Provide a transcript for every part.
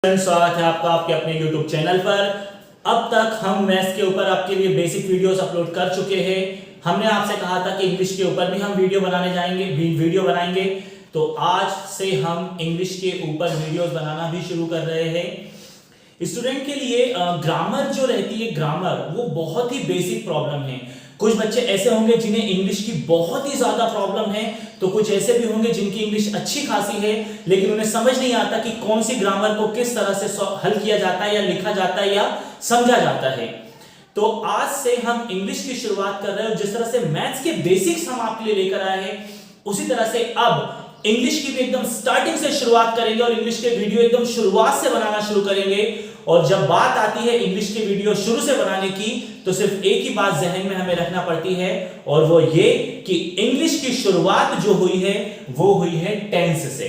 स्वागत है आपका आपके अपने YouTube चैनल पर। अब तक हम मैथ्स के ऊपर आपके लिए बेसिक वीडियोस अपलोड कर चुके हैं। हमने आपसे कहा था कि इंग्लिश के ऊपर भी हम वीडियो बनाएंगे। तो आज से हम इंग्लिश के ऊपर वीडियोस बनाना भी शुरू कर रहे हैं। स्टूडेंट के लिए ग्रामर जो रहती है, ग्रामर वो बहुत ही बेसिक प्रॉब्लम है। कुछ बच्चे ऐसे होंगे जिन्हें इंग्लिश की बहुत ही ज्यादा प्रॉब्लम है, तो कुछ ऐसे भी होंगे जिनकी इंग्लिश अच्छी खासी है लेकिन उन्हें समझ नहीं आता कि कौन सी ग्रामर को किस तरह से हल किया जाता है या लिखा जाता है या समझा जाता है। तो आज से हम इंग्लिश की शुरुआत कर रहे हैं। जिस तरह से मैथ्स के बेसिक्स हम आपके लिए लेकर आए हैं, उसी तरह से अब इंग्लिश की भी एकदम स्टार्टिंग से शुरुआत करेंगे और इंग्लिश के वीडियो एकदम शुरुआत से बनाना शुरू करेंगे। और जब बात आती है इंग्लिश के वीडियो शुरू से बनाने की, तो सिर्फ एक ही बात जहन में हमें रखना पड़ती है, और वो ये कि इंग्लिश की शुरुआत जो हुई है वो हुई है टेंस से।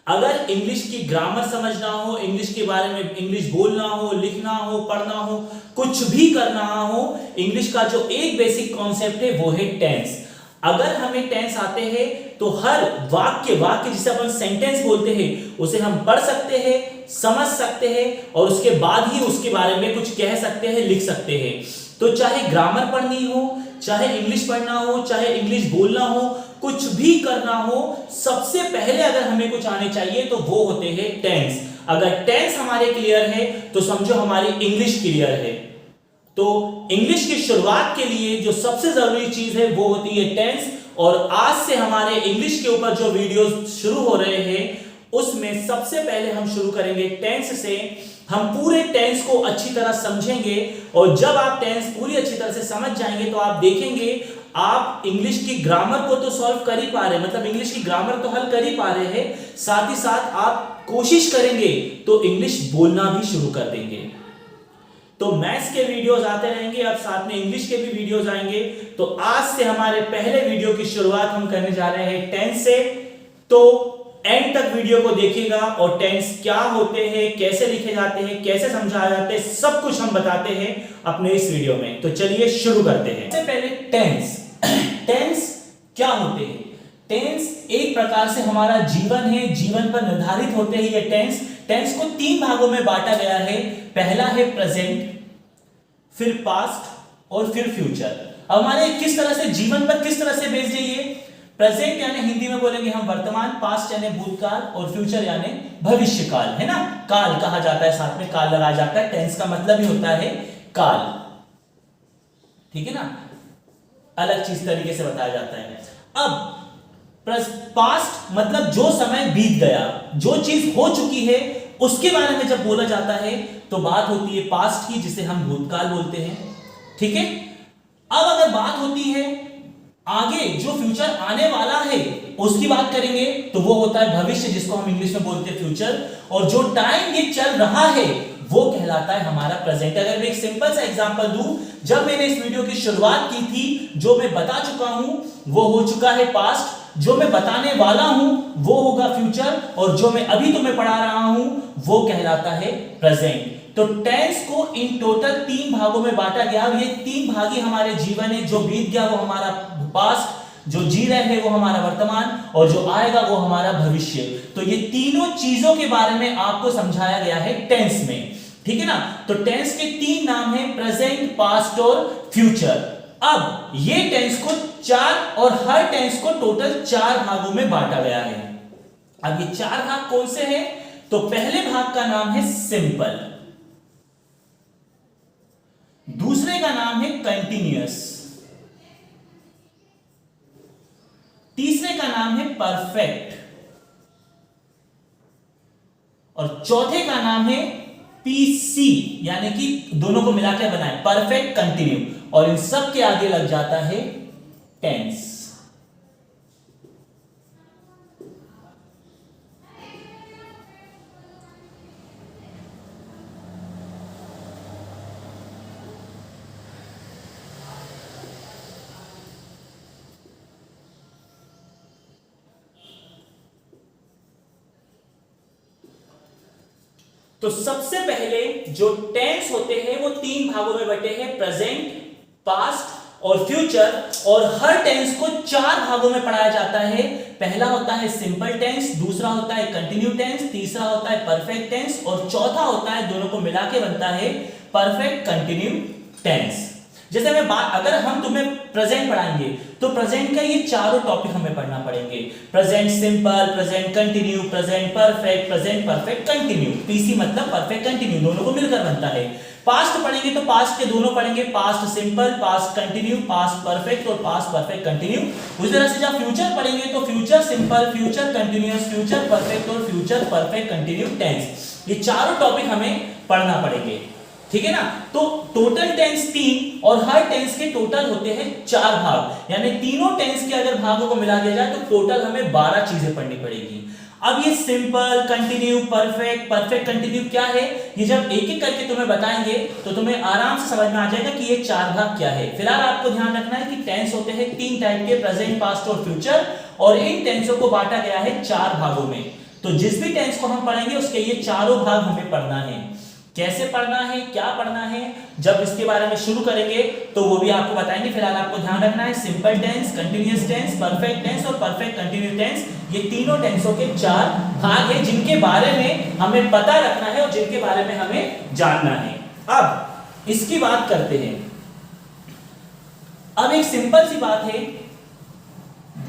अगर इंग्लिश की ग्रामर समझना हो, इंग्लिश के बारे में इंग्लिश बोलना हो, लिखना हो, पढ़ना हो, कुछ भी करना हो, इंग्लिश का जो एक बेसिक कॉन्सेप्ट है वो है टेंस। अगर हमें टेंस आते हैं तो हर वाक्य जिसे अपन सेंटेंस बोलते हैं उसे हम पढ़ सकते हैं, समझ सकते हैं और उसके बाद ही उसके बारे में कुछ कह सकते हैं, लिख सकते हैं। तो चाहे ग्रामर पढ़नी हो, चाहे इंग्लिश पढ़ना हो, चाहे इंग्लिश बोलना हो, कुछ भी करना हो, सबसे पहले अगर हमें कुछ आने चाहिए तो वो होते हैं टेंस। अगर टेंस हमारे क्लियर है तो समझो हमारी इंग्लिश क्लियर है। तो इंग्लिश की शुरुआत के लिए जो सबसे जरूरी चीज है वो होती है टेंस। और आज से हमारे इंग्लिश के ऊपर जो वीडियोस शुरू हो रहे हैं उसमें सबसे पहले हम शुरू करेंगे टेंस से। हम पूरे टेंस को अच्छी तरह समझेंगे और जब आप टेंस पूरी अच्छी तरह से समझ जाएंगे तो आप देखेंगे आप इंग्लिश की ग्रामर को तो सॉल्व कर ही पा रहे हैं, मतलब इंग्लिश की ग्रामर तो हल कर ही पा रहे हैं, साथ ही साथ आप कोशिश करेंगे तो इंग्लिश बोलना भी शुरू कर देंगे। तो मैथ्स के वीडियोस आते रहेंगे, अब साथ में इंग्लिश के भी वीडियोस आएंगे। तो आज से हमारे पहले वीडियो की शुरुआत हम करने जा रहे हैं टेंस से। तो एंड तक वीडियो को देखिएगा और टेंस क्या होते हैं, कैसे लिखे जाते हैं, कैसे समझाए जाते हैं, सब कुछ हम बताते हैं अपने इस वीडियो में। तो चलिए शुरू करते हैं। सबसे पहले टेंस। टेंस क्या होते हैं? टेंस एक प्रकार से हमारा जीवन है, जीवन पर निर्धारित होते हैं ये टेंस। टेंस को तीन भागों में बांटा गया है। पहला है प्रेजेंट, फिर पास्ट और फिर फ्यूचर। अब हमारे किस तरह से जीवन पर किस तरह से बेस्ड है ये? प्रेजेंट यानी हिंदी में बोलेंगे हम वर्तमान, पास्ट यानी भूतकाल और फ्यूचर यानी भविष्यकाल, है ना। काल कहा जाता है, साथ में काल लगाया जाता है। टेंस का मतलब ही होता है काल, ठीक है ना, अलग चीज तरीके से बताया जाता है। अब पास्ट मतलब जो समय बीत गया, जो चीज हो चुकी है उसके बारे में जब बोला जाता है तो बात होती है पास्ट की, जिसे हम भूतकाल बोलते हैं, ठीक है। अब अगर बात होती है आगे जो फ्यूचर आने वाला है उसकी बात करेंगे तो वो होता है भविष्य, जिसको हम इंग्लिश में बोलते हैं फ्यूचर। और जो टाइम ये चल रहा है वो कहलाता है हमारा प्रेजेंट। अगर मैं एक सिंपल सा एग्जांपल दूं, जब मैंने इस वीडियो की शुरुआत की थी, जो मैं बता चुका हूं वो हो चुका है पास्ट, जो मैं बताने वाला हूं वो होगा फ्यूचर, और जो मैं अभी तुम्हें पढ़ा रहा हूं वो कहलाता है प्रेजेंट। तो टेंस को इन टोटल तीन भागों में बांटा गया। ये तीन भाग ही हमारे जीवन है। जो बीत गया वो हमारा पास्ट, जो जी रहे हैं वो हमारा वर्तमान, और जो आएगा वो हमारा भविष्य। तो ये तीनों चीजों के बारे में आपको समझाया गया है टेंस में, ठीक है ना। तो टेंस के तीन नाम हैं, प्रेजेंट, पास्ट और फ्यूचर। अब ये टेंस को चार, और हर टेंस को टोटल चार भागों में बांटा गया है। अब ये चार भाग कौन से हैं? तो पहले भाग का नाम है सिंपल, दूसरे का नाम है कंटिन्यूअस, तीसरे का नाम है परफेक्ट, और चौथे का नाम है पीसी, यानी कि दोनों को मिलाकर बनाए परफेक्ट कंटिन्यू, और इन सब के आगे लग जाता है टेंस। तो सबसे पहले जो टेंस होते हैं वो तीन भागों में बटे हैं, प्रेजेंट, पास्ट और फ्यूचर, और हर टेंस को 4 भागों में पढ़ाया जाता है। पहला होता है सिंपल टेंस, दूसरा होता है कंटिन्यू टेंस, तीसरा होता है परफेक्ट टेंस, और चौथा होता है, दोनों को मिला के बनता है परफेक्ट कंटिन्यू टेंस। जैसे मैं बात, अगर हम तुम्हें प्रेजेंट पढ़ाएंगे तो प्रेजेंट का ये चारों टॉपिक हमें पढ़ना पड़ेंगे। Present simple, present continue, present perfect, present perfect continue. PC मतलब परफेक्ट कंटिन्यू, दोनों को मिलकर बनता है। पास्ट पढ़ेंगे तो पास्ट के दोनों पढ़ेंगे, past simple, past continue, past perfect और पास्ट परफेक्ट कंटिन्यू। उसी तरह से जब फ्यूचर पढ़ेंगे तो future simple, future continuous, future perfect और फ्यूचर परफेक्ट कंटिन्यू टेंस। ये चारों टॉपिक हमें पढ़ना पड़ेंगे, ठीक है ना। तो टोटल टेंस 3 और हर टेंस के टोटल होते हैं 4 भाग, यानी तीनों टेंस के अगर भागों को मिला दिया जाए तो टोटल हमें 12 चीजें पढ़नी पड़ेगी। अब ये simple, continue, perfect, perfect continue क्या है, ये जब एक एक करके तुम्हें बताएंगे तो तुम्हें आराम से समझ में आ जाएगा कि ये 4 भाग क्या है। फिलहाल आपको ध्यान रखना है कि टेंस होते हैं 3 टाइप के, प्रेजेंट, पास्ट और फ्यूचर, और इन टेंसों को बांटा गया है 4 भागों में। तो जिस भी टेंस को हम पढ़ेंगे उसके ये चारों भाग हमें पढ़ना है। कैसे पढ़ना है, क्या पढ़ना है, जब इसके बारे में शुरू करेंगे तो वो भी आपको बताएंगे। फिलहाल आपको ध्यान रखना है simple tense, continuous tense, perfect tense और परफेक्ट कंटीन्यू टेंस, ये तीनों टेंसों के 4 भाग हैं जिनके बारे में हमें पता रखना है और जिनके बारे में हमें जानना है। अब इसकी बात करते हैं। अब एक सिंपल सी बात है,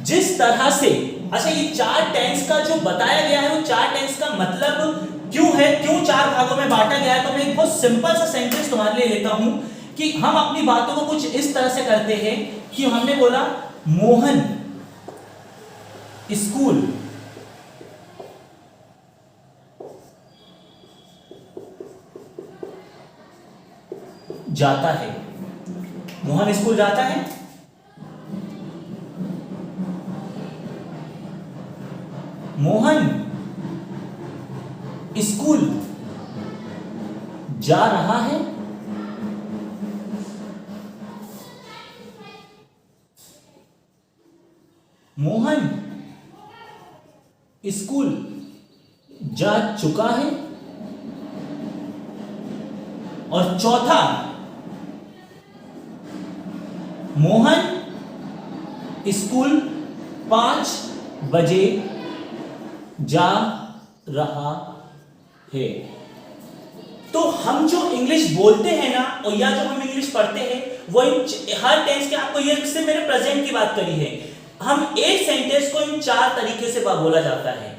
जिस तरह से, अच्छा ये 4 टेंस का जो बताया गया है वो 4 टेंस का मतलब क्यों है, क्यों 4 भागों में बांटा गया है, तो मैं एक बहुत सिंपल सा सेंटेंस तुम्हारे लिए लेता हूं कि हम अपनी बातों को कुछ इस तरह से करते हैं कि हमने बोला मोहन स्कूल जाता है। मोहन स्कूल जाता है, मोहन स्कूल जा रहा है, मोहन स्कूल जा चुका है, और चौथा, मोहन स्कूल 5 बजे जा रहा है। तो हम जो इंग्लिश बोलते हैं ना, और या जो हम इंग्लिश पढ़ते हैं, वो हर टेंस के, आपको ये से मेरे प्रेजेंट की बात करी है, हम एक सेंटेंस को इन 4 तरीके से बोला जाता है।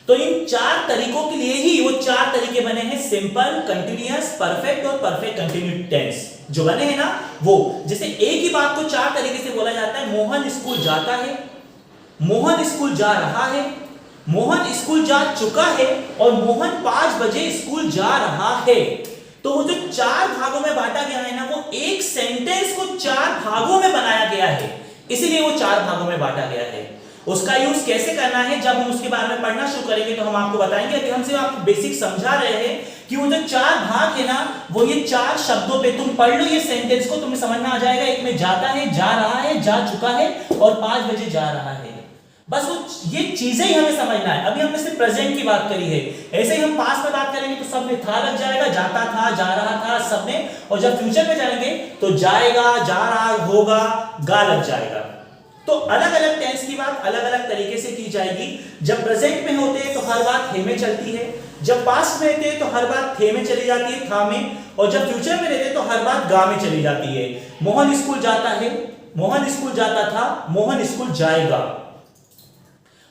तो इन 4 तरीकों के लिए ही वो 4 तरीके बने हैं, सिंपल, कंटीन्यूअस, परफेक्ट और परफेक्ट कंटीन्यू टेंस जो बने हैं ना वो। जैसे एक ही बात को 4 तरीके से बोला जाता है, मोहन स्कूल जाता है, मोहन स्कूल जा रहा है, मोहन स्कूल जा चुका है, और मोहन 5 बजे स्कूल जा रहा है। तो वो जो 4 भागों में बांटा गया है ना, वो एक सेंटेंस को 4 भागों में बनाया गया है, इसीलिए वो 4 भागों में बांटा गया है। उसका यूज कैसे करना है, जब हम उसके बारे में पढ़ना शुरू करेंगे तो हम आपको बताएंगे। अभी हम सिर्फ आपको बेसिक समझा रहे हैं कि वो जो 4 भाग है ना, वो ये 4 शब्दों पे, तुम पढ़ लो ये सेंटेंस को, तुम्हें समझ में आ जाएगा। एक में जाता है, जा रहा है, जा चुका है, और 5 बजे जा रहा है। बस वो ये चीजें ही हमें समझना है। अभी हमने सिर्फ प्रेजेंट की बात करी है, ऐसे ही हम पास्ट में बात करेंगे तो सब में था लग जाएगा, जाता था, जा रहा था, सब में। और जब फ्यूचर में जाएंगे तो जाएगा, जा रहा होगा, गा लग जाएगा। तो अलग अलग टेंस की बात अलग अलग तरीके से की जाएगी। जब प्रेजेंट में होते हैं तो हर बात हे में चलती है, जब पास्ट में रहते हैं तो हर बात थे में चली जाती है, था में, और जब फ्यूचर में रहते हैं तो हर बात गा में चली जाती है। मोहन स्कूल जाता है, मोहन स्कूल जाता था, मोहन स्कूल जाएगा।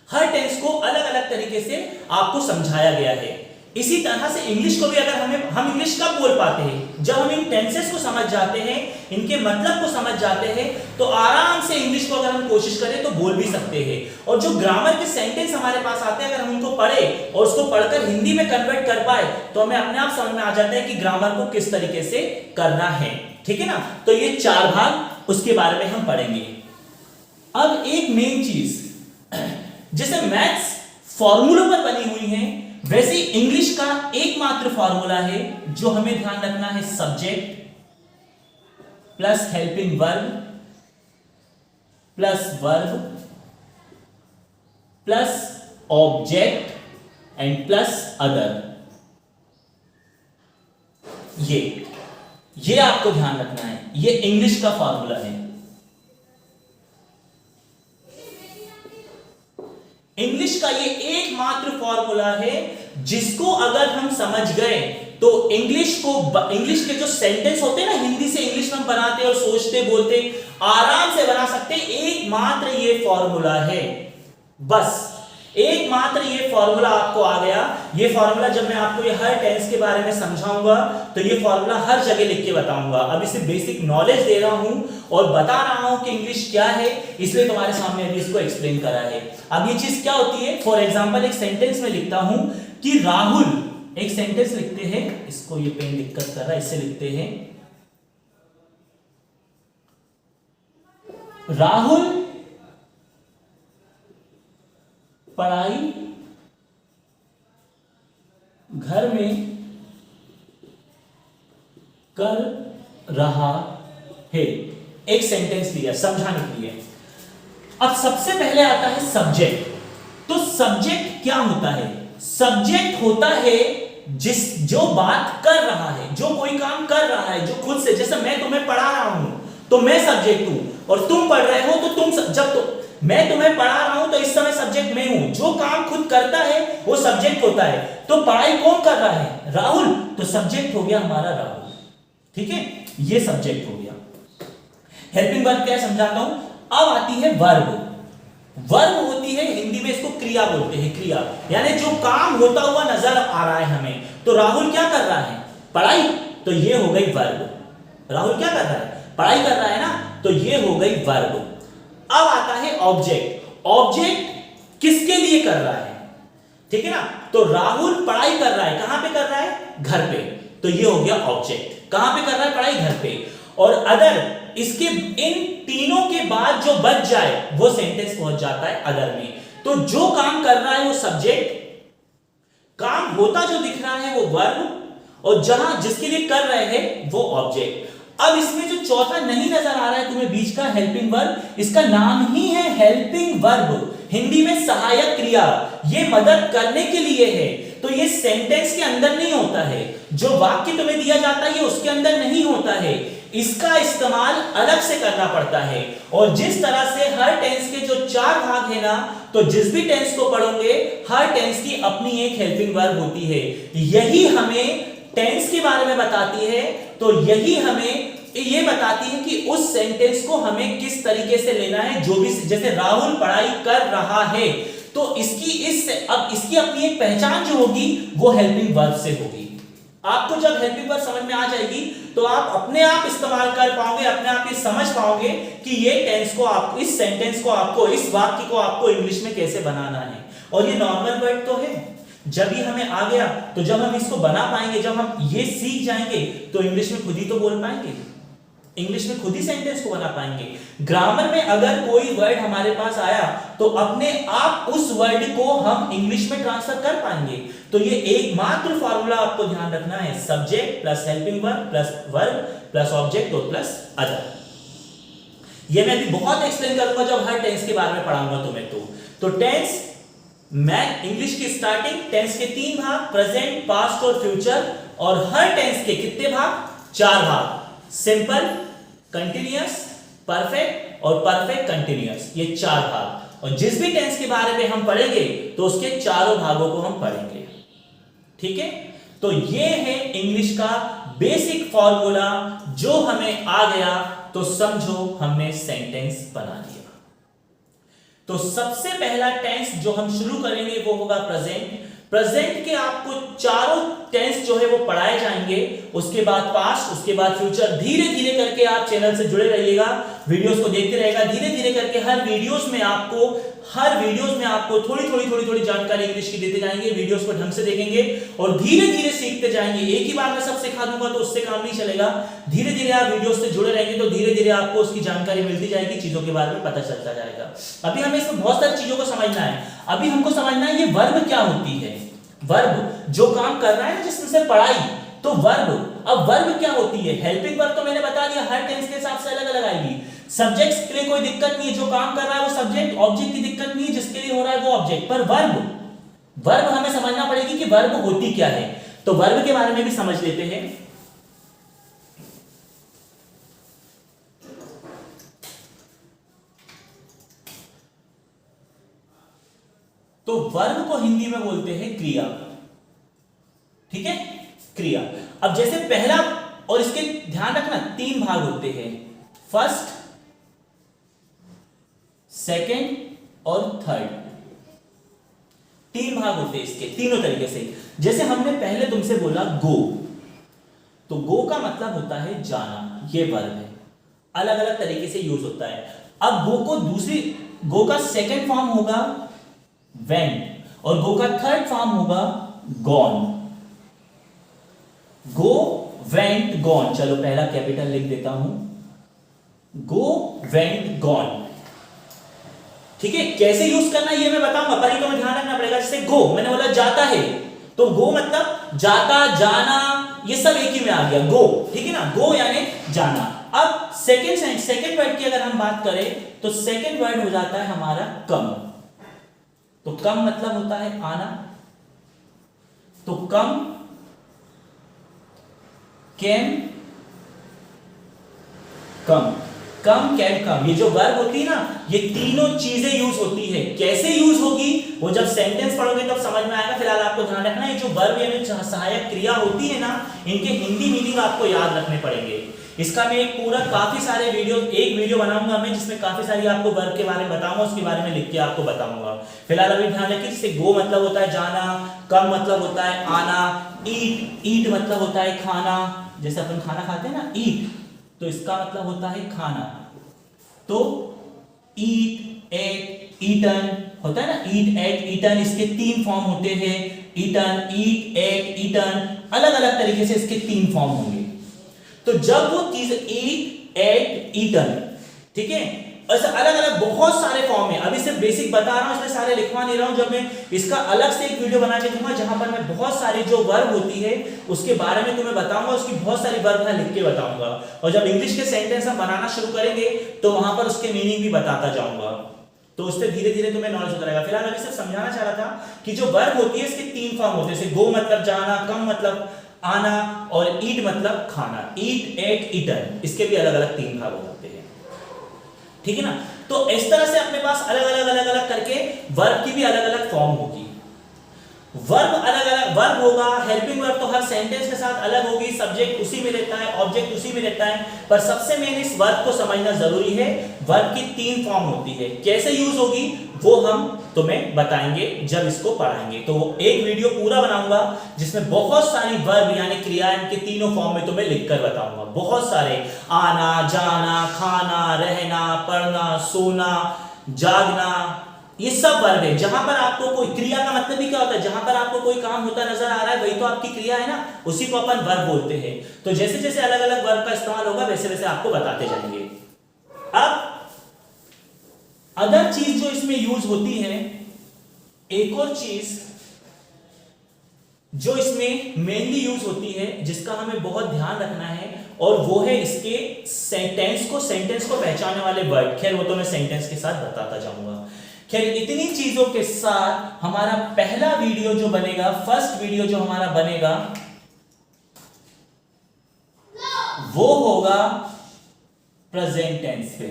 हर टेंस को अलग अलग तरीके से आपको समझाया गया है। इसी तरह से इंग्लिश को भी अगर हम इंग्लिश कब बोल पाते हैं, जब हम इन टेंसेस को समझ जाते हैं, इनके मतलब को समझ जाते हैं, तो आराम से इंग्लिश को अगर हम कोशिश करें तो बोल भी सकते हैं। और जो ग्रामर के सेंटेंस हमारे पास आते हैं, अगर हम उनको पढ़े और उसको पढ़कर हिंदी में कन्वर्ट कर पाए तो हमें अपने आप समझ में आ जाता है कि ग्रामर को किस तरीके से करना है। ठीक है ना। तो ये 4 भाग उसके बारे में हम पढ़ेंगे। अब एक मेन चीज, जैसे मैथ्स फॉर्मूलों पर बनी हुई है, वैसे इंग्लिश का एकमात्र फॉर्मूला है जो हमें ध्यान रखना है, subject plus helping verb plus verb plus object and plus other. ये आपको ध्यान रखना है, ये इंग्लिश का फॉर्मूला है। इंग्लिश का ये एकमात्र फॉर्मूला है जिसको अगर हम समझ गए तो इंग्लिश के जो सेंटेंस होते हैं ना, हिंदी से इंग्लिश में हम बनाते और सोचते बोलते आराम से बना सकते, एकमात्र ये फॉर्मूला है। बस एकमात्र ये फॉर्मूला आपको आ गया। ये फॉर्मूला जब मैं आपको ये हर टेंस के बारे में समझाऊंगा तो ये फॉर्मूला हर जगह लिख के बताऊंगा। अभी सिर्फ बेसिक नॉलेज दे रहा हूं और बता रहा हूं कि इंग्लिश क्या है, इसलिए तुम्हारे सामने अभी इसको एक्सप्लेन करा है। अब ये चीज क्या होती है, फॉर एग्जाम्पल एक सेंटेंस में लिखता हूं कि राहुल, एक सेंटेंस लिखते हैं, इसको ये पेन दिक्कत कर रहा है, इससे लिखते हैं राहुल पढ़ाई घर में कर रहा है। एक सेंटेंस लिया समझाने के लिए। अब सबसे पहले आता है सब्जेक्ट। तो सब्जेक्ट क्या होता है? सब्जेक्ट होता है जो बात कर रहा है, जो कोई काम कर रहा है, जो खुद से, जैसे मैं तुम्हें पढ़ा रहा हूं तो मैं सब्जेक्ट हूं, और तुम पढ़ रहे हो तो तुम, मैं तुम्हें पढ़ा रहा हूं तो इस समय सब्जेक्ट मैं हूं। जो काम खुद करता है वो सब्जेक्ट होता है। तो पढ़ाई कौन कर रहा है? राहुल। तो सब्जेक्ट हो गया हमारा राहुल। ठीक है, ये सब्जेक्ट हो गया। हेल्पिंग वर्ब क्या है समझाता हूं। अब आती है वर्ब। वर्ब होती है, हिंदी में इसको क्रिया बोलते हैं। क्रिया यानी जो काम होता हुआ नजर आ रहा है हमें। तो राहुल क्या कर रहा है? पढ़ाई। तो ये हो गई वर्ब। राहुल क्या कर रहा है? पढ़ाई कर रहा है ना, तो ये हो गई वर्ब। अब आता है ऑब्जेक्ट। ऑब्जेक्ट किसके लिए कर रहा है? ठीक है ना, तो राहुल पढ़ाई कर रहा है, कहां पे कर रहा है? घर पे। तो ये हो गया ऑब्जेक्ट। कहां पे कर रहा है पढ़ाई? घर पे। और अदर, इसके इन तीनों के बाद जो बच जाए वो सेंटेंस पहुंच जाता है अदर में। तो जो काम कर रहा है वो सब्जेक्ट, काम होता जो दिख रहा है वो वर्ब, और जहां जिसके लिए कर रहे हैं वो ऑब्जेक्ट। अब इसमें जो चौथा नहीं नजर आ रहा है तुम्हें बीच का, हेल्पिंग वर्ब, इसका नाम ही है हेल्पिंग वर्ब, हिंदी में सहायक क्रिया। ये मदद करने के लिए है। तो ये सेंटेंस के अंदर नहीं होता है, जो वाक्य तुम्हें दिया जाता है ये उसके अंदर नहीं होता है। इसका इस्तेमाल अलग से करना पड़ता है। और जिस तरह से हर टेंस के जो 4 भाग है ना, तो जिस भी टेंस को पढ़ोगे हर टेंस की अपनी एक हेल्पिंग वर्ब होती है। यही हमें टेंस के बारे में बताती है। तो यही हमें ये बताती है कि उस सेंटेंस को हमें किस तरीके से लेना है। जो भी, जैसे राहुल पढ़ाई कर रहा है, तो अब इसकी अपनी एक पहचान जो होगी वो हेल्पिंग वर्ब से होगी। आपको जब हेल्पिंग वर्ब समझ में आ जाएगी तो आप अपने आप इस्तेमाल कर पाओगे, अपने आप ये समझ पाओगे कि ये टेंस को आप, इस सेंटेंस को आपको, इस वाक्य को आपको इंग्लिश में कैसे बनाना है। और ये नॉर्मल वर्ड तो है, जब ही हमें आ गया तो जब हम इसको बना पाएंगे, जब हम ये सीख जाएंगे तो इंग्लिश में खुद ही तो बोल पाएंगे, इंग्लिश में खुद ही सेंटेंस को बना पाएंगे। ग्रामर में अगर कोई वर्ड हमारे पास आया तो अपने आप उस वर्ड को हम इंग्लिश में ट्रांसफर कर पाएंगे। तो ये एकमात्र फॉर्मूला आपको ध्यान रखना है, subject plus helping verb plus verb plus object और प्लस अदर। ये मैं अभी बहुत एक्सप्लेन करूंगा जब हर टेंस के बारे में पढ़ाऊंगा तुम्हें। तो टेंस, मैं इंग्लिश की स्टार्टिंग, टेंस के 3 भाग, प्रेजेंट, पास्ट और फ्यूचर। और हर टेंस के कितने भाग? 4 भाग, सिंपल, कंटिन्यूअस, परफेक्ट और परफेक्ट कंटिन्यूअस, ये 4 भाग। और जिस भी टेंस के बारे में हम पढ़ेंगे तो उसके चारों भागों को हम पढ़ेंगे। ठीक है, तो ये है इंग्लिश का बेसिक फॉर्मूला। जो हमें आ गया तो समझो हमने सेंटेंस बना दिया। तो सबसे पहला टेंस जो हम शुरू करेंगे वो होगा प्रेजेंट। प्रेजेंट के आपको चारों टेंस जो है वो पढ़ाए जाएंगे, उसके बाद पास्ट, उसके बाद फ्यूचर। धीरे धीरे करके आप चैनल से जुड़े रहिएगा, वीडियोस को देखते रहेगा। धीरे धीरे करके हर वीडियोस में आपको थोड़ी जानकारी इंग्लिश की देते जाएंगे। वीडियोस को ढंग से देखेंगे और धीरे धीरे सीखते जाएंगे। एक ही बार में सब सिखा दूंगा तो उससे काम नहीं चलेगा। धीरे धीरे आप वीडियोस से जुड़े रहेंगे तो धीरे धीरे आपको उसकी जानकारी मिलती जाएगी, चीजों के बारे में पता चलता जाएगा। अभी हमें इसमें बहुत सारी चीजों को समझना है। अभी हमको समझना है ये वर्ब क्या होती है। वर्ब जो काम कर रहा है ना, जिसमें से पढ़ाई, तो वर्ब। अब वर्ब क्या होती है? हेल्पिंग वर्ब तो मैंने बता दिया, हर टेंस के हिसाब से अलग अलग आएगी। सब्जेक्ट्स के लिए कोई दिक्कत नहीं है, जो काम कर रहा है वो सब्जेक्ट, ऑब्जेक्ट की दिक्कत नहीं है, जिसके लिए हो रहा है वो ऑब्जेक्ट। पर वर्ब हमें समझना पड़ेगी कि वर्ब होती क्या है। तो वर्ब के बारे में भी समझ लेते हैं। तो वर्ब को हिंदी में बोलते हैं क्रिया। ठीक है, क्रिया। अब जैसे पहला, और इसके ध्यान रखना 3 भाग होते हैं, फर्स्ट, सेकंड और थर्ड। 3 भाग होते हैं इसके, तीनों तरीके से। जैसे हमने पहले तुमसे बोला गो, तो गो का मतलब होता है जाना, ये वर्ब है, अलग अलग तरीके से यूज होता है। अब गो का सेकंड फॉर्म होगा वेंट, और गो का थर्ड फॉर्म होगा गॉन। गो, वेंट, गॉन। चलो पहला कैपिटल लिख देता हूं, गो, वेंट, गॉन। ठीक है, कैसे यूज करना ये मैं बताऊंगा, पर ये तो मैं ध्यान रखना पड़ेगा। जैसे गो, मैंने बोला जाता है, तो गो मतलब जाता, जाना, ये सब एक ही में आ गया, गो। ठीक है ना, गो यानी जाना। अब सेकंड वर्ड की अगर हम बात करें, तो सेकंड वर्ड हो जाता है हमारा कम। तो कम मतलब होता है आना, तो कम, कैम, कम, कम, कैम, कम। ये जो वर्ब होती है ना, ये तीनों चीजें यूज होती है। कैसे यूज होगी वो जब सेंटेंस पढ़ोगे तब समझ में आएगा। फिलहाल आपको ध्यान रखना है, जो वर्ब यानी सहायक क्रिया होती है ना, इनके हिंदी मीनिंग आपको याद रखने पड़ेंगे। इसका मैं एक पूरा काफी सारे एक वीडियो बनाऊंगा मैं, जिसमें काफी सारी आपको वर्ब के बारे में बताऊंगा, उसके बारे में लिख के आपको बताऊंगा। फिलहाल अभी ध्यान रखिए, जैसे गो मतलब होता है जाना, कम मतलब होता है आना, ईट मतलब होता है खाना, जैसे अपन खाना खाते हैं ना, ईट, तो इसका मतलब होता है खाना। तो ईट, एट, ईटन होता है ना, ईट, एट, ईटन, इसके 3 फॉर्म होते हैं, ईटन, ईट, एट, ईटन, अलग अलग तरीके से इसके 3 फॉर्म होंगे। तो जब वो चीज ईट, एट, ईटन, ठीक है, ऐसे अलग अलग बहुत सारे फॉर्म है। अभी सिर्फ बेसिक बता रहा हूं, इसलिए सारे लिखवा नहीं रहा हूं। जब मैं इसका अलग से एक वीडियो बना के दूंगा, जहां पर मैं बहुत सारी जो वर्ब होती है उसके बारे में तुम्हें बताऊंगा, उसकी बहुत सारी वर्ब मैं लिख के बताऊंगा। और जब इंग्लिश के सेंटेंस हम बनाना शुरू करेंगे, तो वहां पर उसके मीनिंग भी बताता जाऊंगा, तो उससे धीरे धीरे तुम्हें नॉलेज होता रहेगा। फिलहाल अभी सिर्फ समझाना चाह रहा था कि जो वर्ब होती है इसके 3 फॉर्म होते हैं, जैसे गो मतलब जाना, कम मतलब आना, और ईट मतलब खाना, ईट, एट, ईटन, इसके भी अलग अलग 3 भाग होते हैं। ठीक है ना, तो इस तरह से अपने पास अलग अलग करके वर्ब की भी अलग अलग फॉर्म होगी। वर्ब अलग अलग वर्ब होगा, हेल्पिंग वर्ब तो हर सेंटेंस के साथ अलग होगी, सब्जेक्ट उसी में रहता है, ऑब्जेक्ट उसी में रहता है, पर सबसे मेन इस वर्ब को समझना जरूरी है। वर्ब की 3 फॉर्म होती है, कैसे यूज होगी वो हम तुम्हें बताएंगे जब इसको पढ़ाएंगे। तो एक वीडियो पूरा बनाऊंगा जिसमें बहुत सारी वर्ब यानी क्रियाएं के तीनों फॉर्म में तुम्हें लिखकर बताऊंगा। बहुत सारे, आना, जाना, खाना, रहना, पढ़ना, सोना, जागना, ये सब वर्ब है। जहां पर आपको कोई क्रिया का मतलब ही क्या होता है, जहां पर आपको कोई काम होता नजर आ रहा है वही तो आपकी क्रिया है ना, उसी को अपन वर्ब बोलते हैं। तो जैसे जैसे अलग अलग वर्ब का इस्तेमाल होगा वैसे वैसे आपको बताते जाएंगे। अब अदर चीज जो इसमें यूज होती है, एक और चीज जो इसमें मेनली यूज होती है, जिसका हमें बहुत ध्यान रखना है, और वो है इसके सेंटेंस को पहचानने वाले वर्ड। खैर वो तो मैं सेंटेंस के साथ बताता जाऊंगा। खैर इतनी चीजों के साथ हमारा पहला वीडियो जो बनेगा, फर्स्ट वीडियो जो हमारा बनेगा, वो होगा प्रेजेंट टेंस पे।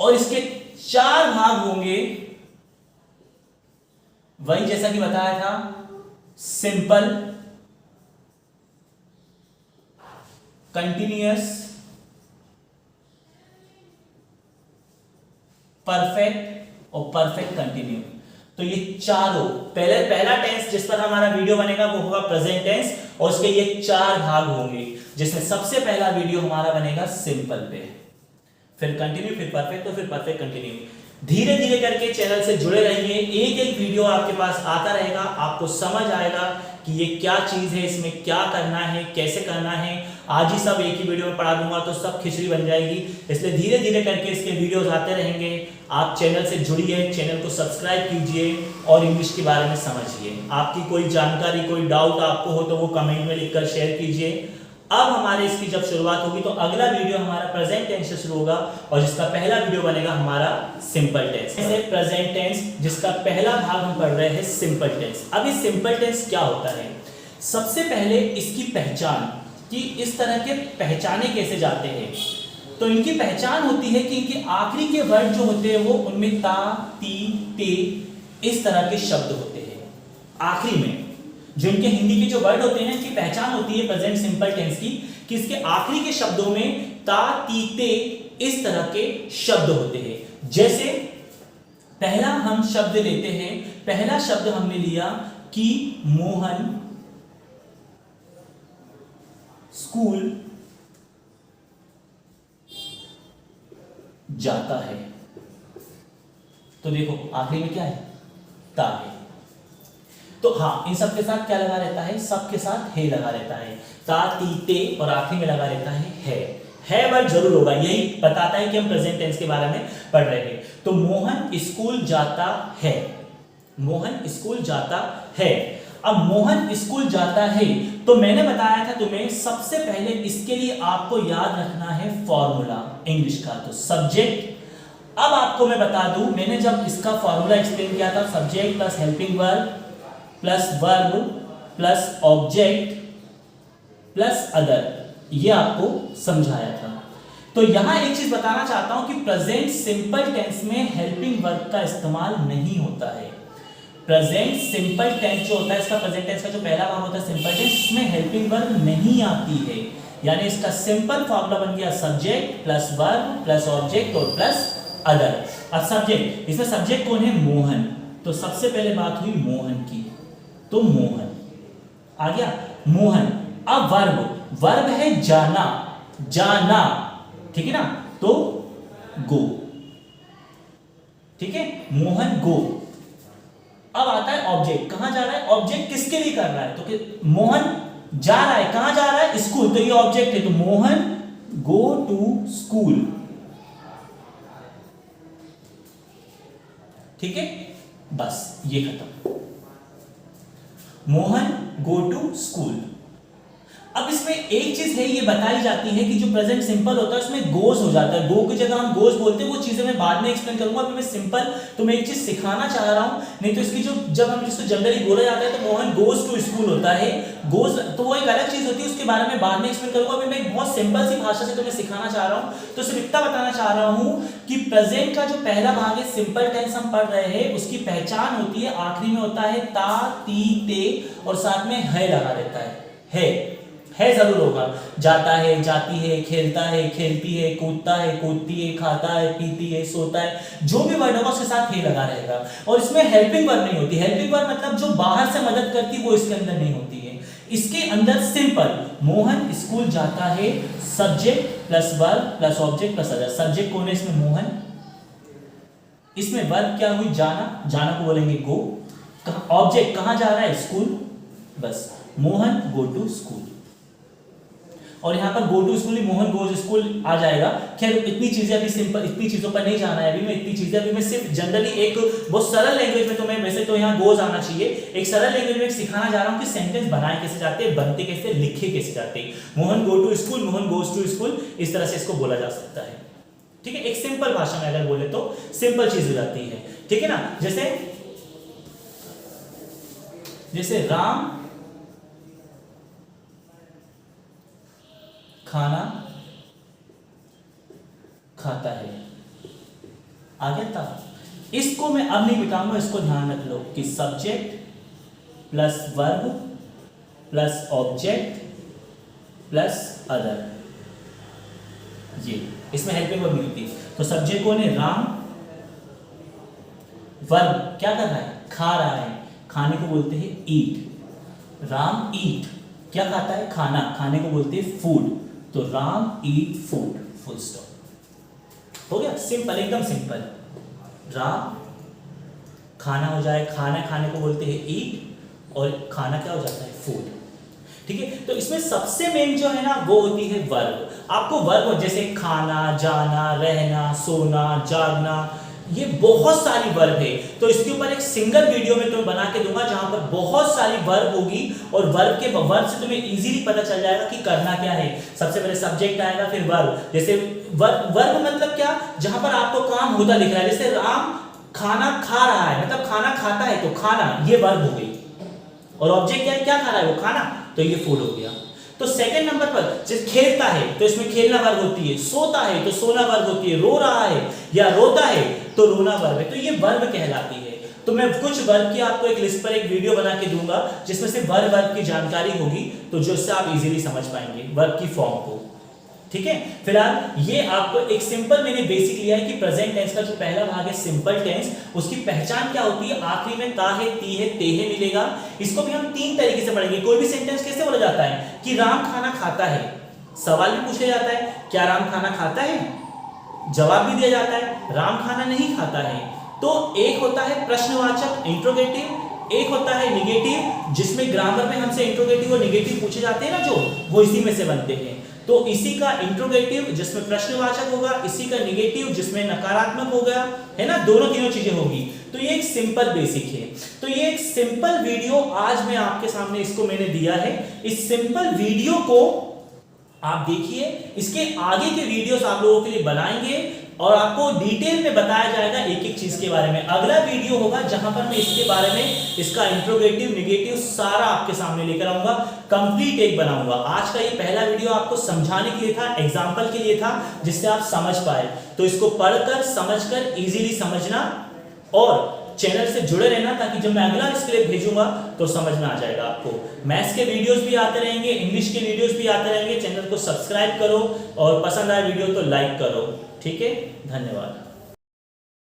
और इसके 4 भाग होंगे, वही जैसा कि बताया था, सिंपल, कंटिन्यूअस, परफेक्ट और परफेक्ट कंटिन्यू। तो ये चारों, पहला टेंस जिस पर हमारा वीडियो बनेगा वो होगा प्रेजेंट टेंस, और उसके ये 4 भाग होंगे, जिसमें सबसे पहला वीडियो हमारा बनेगा सिंपल पे, फिर कंटिन्यू, फिर परफेक्ट और फिर परफेक्ट कंटिन्यू। धीरे धीरे करके चैनल से जुड़े रहिए, एक एक वीडियो आपके पास आता रहेगा, आपको समझ आएगा कि ये क्या चीज है, इसमें क्या करना है, कैसे करना है। आज ही सब एक ही वीडियो में पढ़ा दूंगा तो सब खिचड़ी बन जाएगी, इसलिए धीरे धीरे करके इसके वीडियोस आते रहेंगे। आप चैनल से जुड़िए, चैनल को सब्सक्राइब कीजिए और इंग्लिश के बारे में समझिए। आपकी कोई जानकारी, कोई डाउट आपको हो तो वो कमेंट में लिखकर शेयर कीजिए। अब हमारे इसकी जब शुरुआत होगी तो अगला वीडियो हमारा प्रेजेंट टेंस से शुरू होगा, और जिसका पहला वीडियो बनेगा हमारा सिंपल टेंस। प्रेजेंट टेंस जिसका पहला भाग हम पढ़ रहे हैं सिंपल टेंस। अब ये सिंपल टेंस क्या होता है, सबसे पहले इसकी पहचान, कि इस तरह के पहचाने कैसे जाते हैं। तो इनकी पहचान होती है कि इनके आखिरी के वर्ड जो होते हैं वो उनमें ता, ती, ते इस तरह के शब्द होते हैं आखिरी में। जो इनके हिंदी के जो वर्ड होते हैं इनकी पहचान होती है प्रेजेंट सिंपल टेंस की कि इसके आखिरी के शब्दों में ता, ती, ते इस तरह के शब्द होते हैं। जैसे पहला हम शब्द लेते हैं, पहला शब्द हमने लिया कि मोहन स्कूल जाता है। तो देखो आखिरी में क्या है, ता है। तो हाँ, इन सब के साथ क्या लगा रहता है, सबके साथ है लगा रहता है। ता, ती, ते और आखिरी में लगा रहता है वर्ड जरूर होगा। यही बताता है कि हम प्रेजेंट टेंस के बारे में पढ़ रहे हैं। तो मोहन स्कूल जाता है, मोहन स्कूल जाता है। अब मोहन स्कूल जाता है तो मैंने बताया था तुम्हें सबसे पहले इसके लिए आपको याद रखना है फॉर्मूला इंग्लिश का, तो सब्जेक्ट। अब आपको मैं बता दूं, मैंने जब इसका फॉर्मूला एक्सप्लेन किया था, subject plus helping verb plus verb plus object plus other, ये आपको समझाया था। तो यहां एक चीज बताना चाहता हूं कि प्रेजेंट सिंपल टेंस में हेल्पिंग वर्ब का इस्तेमाल नहीं होता है। प्रेजेंट सिंपल टेंस जो होता है, इसका प्रेजेंट टेंस का जो पहला भाग होता है सिंपल टेंस, इसमें हेल्पिंग वर्ब नहीं आती है। यानी इसका सिंपल फॉर्मूला बन गया subject plus verb plus object और प्लस अदर। अब सब्जेक्ट, इसमें सब्जेक्ट कौन है, मोहन। तो सबसे पहले बात हुई मोहन की, तो मोहन आ गया, मोहन। अब वर्ब, वर्ब है जाना, जाना, ठीक है ना, तो गो, ठीक है, मोहन गो। अब आता है ऑब्जेक्ट, कहां जा रहा है, ऑब्जेक्ट किसके लिए कर रहा है, तो मोहन जा रहा है, कहां जा रहा है, स्कूल, तो ये ऑब्जेक्ट है, तो मोहन गो टू स्कूल, ठीक है, बस ये खत्म, मोहन गो टू स्कूल। अब इसमें एक चीज है, ये बताई जाती है कि जो प्रेजेंट सिंपल होता है उसमें गोज हो जाता है, गो की जगह हम गोज बोलते हैं। वो चीजें मैं बाद में एक्सप्लेन करूंगा, अभी मैं सिंपल तुम्हें एक चीज सिखाना चाह रहा हूं। नहीं तो इसकी जो जब हम इसको जनरली बोला जाता है तो मोहन गोज टू स्कूल होता है, गोज तो वो एक अलग चीज होती है, उसके बारे में बाद में एक्सप्लेन करूंगा। अभी मैं एक बहुत सिंपल सी भाषा से तुम्हें सिखाना चाह रहा हूं। तो सिर्फ इतना बताना चाह रहा हूं कि प्रेजेंट का जो पहला भाग है सिंपल टेंस हम पढ़ रहे हैं, उसकी पहचान होती है आखिरी में होता है ता, ती, ते और साथ में है लगा रहता है जरूर होगा। जाता है, जाती है, खेलता है, खेलती है, कूदता है, कूदती है, खाता है, पीती है, सोता है, जो भी वर्ड होगा उसके साथ है लगा रहेगा। और इसमें हेल्पिंग वर्ब नहीं होती। हेल्पिंग वर्ब मतलब जो बाहर से मदद करती वो इसके अंदर नहीं होती है। इसके अंदर सिंपल मोहन स्कूल जाता है, subject plus verb plus object plus other. Subject कौन है इसमें, मोहन। इसमें वर्ब क्या हुई, जाना, जाना को बोलेंगे गो। ऑब्जेक्ट कहां जा रहा है, स्कूल, बस मोहन गो टू स्कूल। और यहाँ पर गो टू स्कूल ही मोहन गोज स्कूल आ जाएगा। खैर इतनी चीजें अभी सिंपल, इतनी चीजों पर नहीं जाना है अभी मैं, इतनी चीजें अभी मैं सिर्फ जनरली एक बहुत सरल लैंग्वेज में, तुम्हें वैसे तो यहाँ गोज आना चाहिए, एक सरल लैंग्वेज में सिखाना जा रहा हूँ कि सेंटेंस बनाए कैसे जाते हैं, बनते कैसे, लिखे कैसे जाते हैं। Mohan go to school, Mohan goes to school, इस तरह से इसको बोला जा सकता है, ठीक है। एक सिंपल भाषा में अगर बोले तो सिंपल चीज हो जाती है, ठीक है ना। जैसे राम खाना खाता है, आ गया था। इसको मैं अब नहीं मिटाऊंगा, इसको ध्यान रख लो कि subject plus verb plus object plus other, ये इसमें हेल्पिंग वर्ब नहीं होती। तो सब्जेक्ट कौन है, राम। वर्ब क्या कर रहा है, खा रहा है, खाने को बोलते हैं ईट। राम ईट, क्या खाता है, खाना, खाने को बोलते हैं फूड। तो Ram eat food, full stop, हो गया, सिंपल, एकदम सिंपल। राम खाना हो जाए, खाना खाने को बोलते हैं ईट और खाना क्या हो जाता है, फूड, ठीक है। तो इसमें सबसे मेन जो है ना वो होती है वर्ब। आपको वर्ब जैसे खाना, जाना, रहना, सोना, जागना, ये बहुत सारी वर्ब है। तो इसके ऊपर एक सिंगल वीडियो में तुम्हें बना के दूंगा जहां पर बहुत सारी वर्ब होगी और वर्ब से तुम्हें इजीली पता चल जाएगा कि करना क्या है। सबसे पहले सब्जेक्ट आएगा, फिर वर्ब। जैसे वर्ब मतलब क्या, जहां पर आपको काम होता दिख रहा है। जैसे राम खाना खा रहा है, मतलब खाना खाता है, तो खाना ये वर्ब हो गई। और ऑब्जेक्ट क्या है, क्या खा रहा है वो, खाना, तो ये फूड हो गया। तो सेकंड नंबर पर जैसे खेलता है तो इसमें खेलना वर्ब होती है, सोता है तो सोना वर्ब होती है, रो रहा है या रोता है तो रोना वर्ब है, तो ये वर्ब कहलाती है। तो मैं कुछ वर्ब की आपको एक लिस्ट पर एक वीडियो बना के दूंगा जिसमें से वर्ब की जानकारी होगी, तो जो इससे आप इजीली समझ पाएंगे वर्ब की फॉर्म को। ठीक है, फिलहाल ये आपको एक सिंपल मैंने बेसिक लिया है कि प्रेजेंट टेंस का जो पहला भाग है सिंपल टेंस, उसकी पहचान क्या होती है, आखिरी में ता है, ती है, ते है मिलेगा। इसको भी हम तीन तरीके से पढ़ेंगे। कोई भी सेंटेंस कैसे बोला जाता है कि राम खाना खाता है, सवाल भी पूछा जाता है क्या राम खाना खाता है, जवाब भी दिया जाता है राम खाना नहीं खाता है। तो एक होता है प्रश्नवाचक इंट्रोगेटिव, एक होता है निगेटिव जिसमें ग्रामर में हमसे इंट्रोगेटिव और निगेटिव पूछे जाते हैं ना, जो वो इसी में से बनते हैं। तो इसी का इंट्रोगेटिव जिसमें प्रश्नवाचक होगा, इसी का निगेटिव जिसमें नकारात्मक हो गया, है ना, दोनों तीनों चीजें होगी। तो ये एक सिंपल बेसिक है। तो ये एक सिंपल वीडियो आज मैं आपके सामने इसको मैंने दिया है। इस सिंपल वीडियो को आप देखिए, इसके आगे के वीडियोस आप लोगों के लिए बनाएंगे और आपको डिटेल में बताया जाएगा एक एक चीज के बारे में। अगला वीडियो होगा जहां पर मैं इसके बारे में, इसका इंट्रोगेटिव निगेटिव सारा आपके सामने लेकर आऊंगा, कंप्लीट एक बनाऊंगा। आज का ये पहला वीडियो आपको समझाने के लिए था, एग्जाम्पल के लिए था, जिससे आप समझ पाए। तो इसको पढ़कर समझकर इजीली समझना और चैनल से जुड़े रहना, ताकि जब मैं अगला इसके लिए भेजूंगा तो समझ में आ जाएगा आपको। मैथ्स के वीडियोस भी आते रहेंगे, इंग्लिश के वीडियोस भी आते रहेंगे। चैनल को सब्सक्राइब करो और पसंद आए वीडियो तो लाइक करो। ठीक है, धन्यवाद।